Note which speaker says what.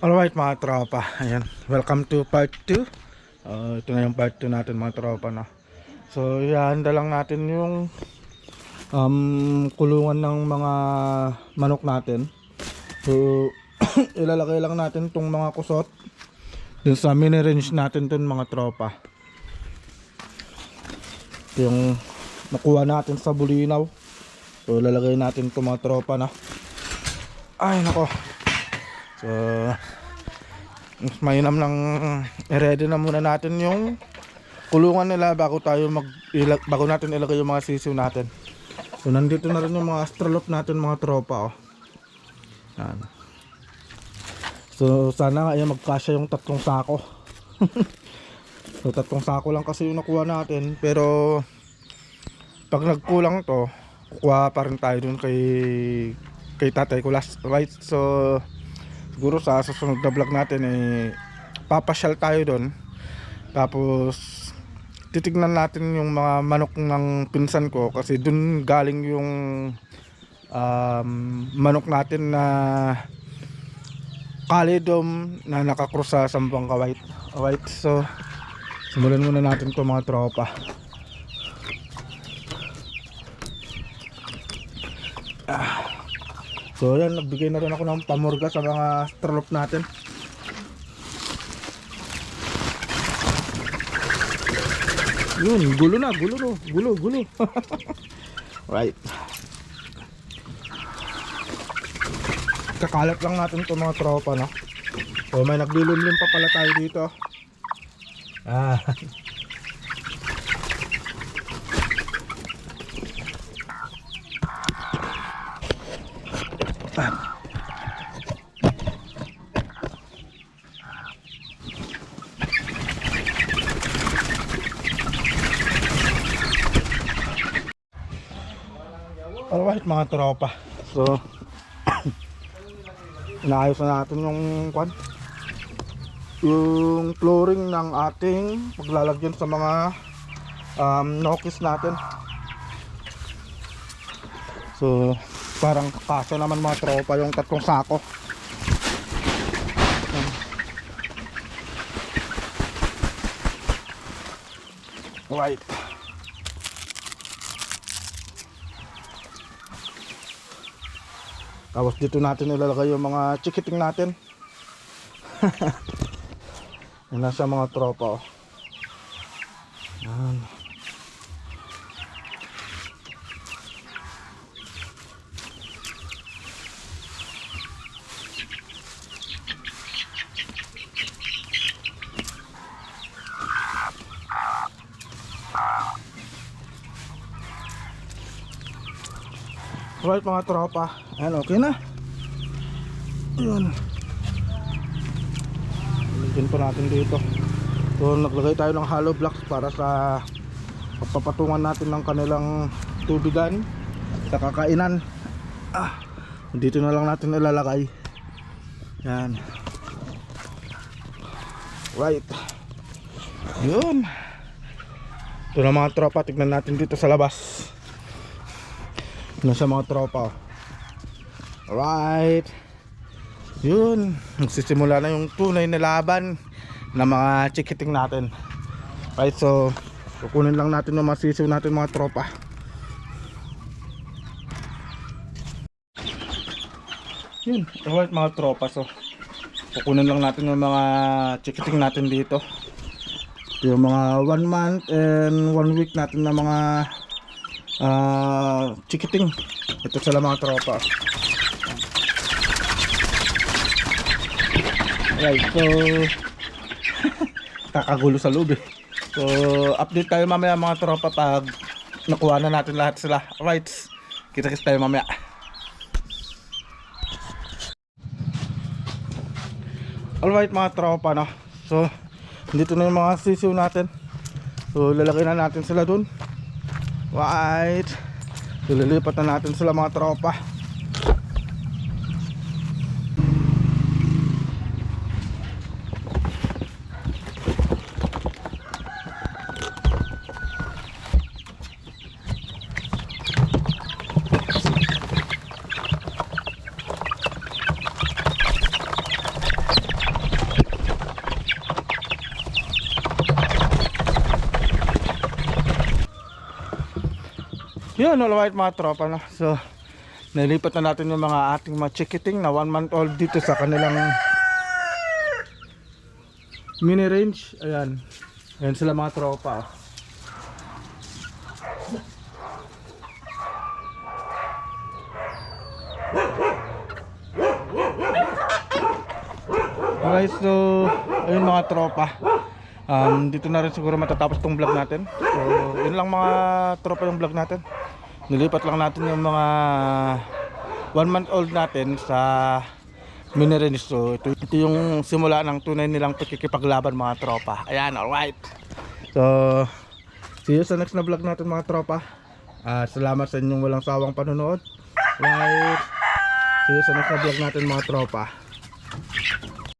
Speaker 1: Alright mga tropa, ayan, welcome to part 2. Ito na yung part 2 natin mga tropa, no? So ihahanda lang natin yung kulungan ng mga manok natin. So ilalagay lang natin tong mga kusot dun sa mini range natin dun mga tropa. Ito yung nakuha natin sa Bulinaw. So ilalagay natin itong mga tropa na. Ay nako. So mas mainam lang i-ready na muna natin yung kulungan nila bago natin ilagay yung mga sisiw natin. So nandito na rin yung mga astrolop natin mga tropa, oh. Yan. So sana nga magkasya yung 3 sako. So 3 sako lang kasi yung nakuha natin, pero pag nagkulang to, kukuha pa rin tayo dun kay tatay ko last, right? So siguro sa susunod na vlog natin papasyal tayo doon. Tapos titignan natin yung mga manok ng pinsan ko kasi doon galing yung manok natin na Calidom na nakakross sa Sambangka White. Alright, so simulan muna natin to mga tropa. So yan, nagbigay na rin ako ng pamurga sa mga astrolop natin. Yun, gulo na, gulo. Right. Kakalat lang natin itong mga tropa, no? So may naglilimlim pa pala tayo dito. Ah. Alright mga tropa, so inaayos na natin yung flooring ng ating paglalagyan sa mga nokis natin. So parang kasya naman mga tropa yung 3 sako. Alright. Tapos dito natin ilalagay yung mga chikiting natin. Yan na siya mga tropa, oh. Yan. Alright mga tropa, ayan, okay na. Ayan, ilagyan pa natin dito. So naglagay tayo ng hollow blocks para sa pagpapatungan natin ng kanilang tubigan sa kakainan. Dito na lang natin ilalagay. Yan. Right. Yun. Ito na mga tropa, tignan natin dito sa labas. Nasa mga tropa. Alright. Yun, magsisimula na yung tunay na laban ng mga chikiting natin. Right, so kukunin lang natin yung masisiw natin mga tropa. Yun, alright mga tropa, so kukunin lang natin yung mga chikiting natin dito. Ito yung mga 1 month and 1 week natin na mga chikiting. Ito sila mga tropa. Right, so kakagulo sa loob, eh. So update tayo mamaya mga tropa pag nakuha na natin lahat sila. Right, kita-kits tayo mamaya. Alright mga tropa, no? So dito na yung mga sisiw natin. So lalagay na natin sila dun. Right, ililipat na natin sila mga tropa. Yun, alright mga tropa na. So, nilipat na natin yung mga ating mga chikiting na 1 month old dito sa kanilang mini range. Ayan. Ayan sila mga tropa. Okay, so ayun mga tropa. Dito na rin siguro matatapos tong vlog natin. So, yun lang mga tropa yung vlog natin. Nilipat lang natin yung mga 1 month old natin sa mini range. So, ito yung simula ng tunay nilang pagkikipaglaban mga tropa. Ayan, alright. So, see you sa next na vlog natin mga tropa. Salamat sa inyong walang sawang panonood. Right. See you sa next na vlog natin mga tropa.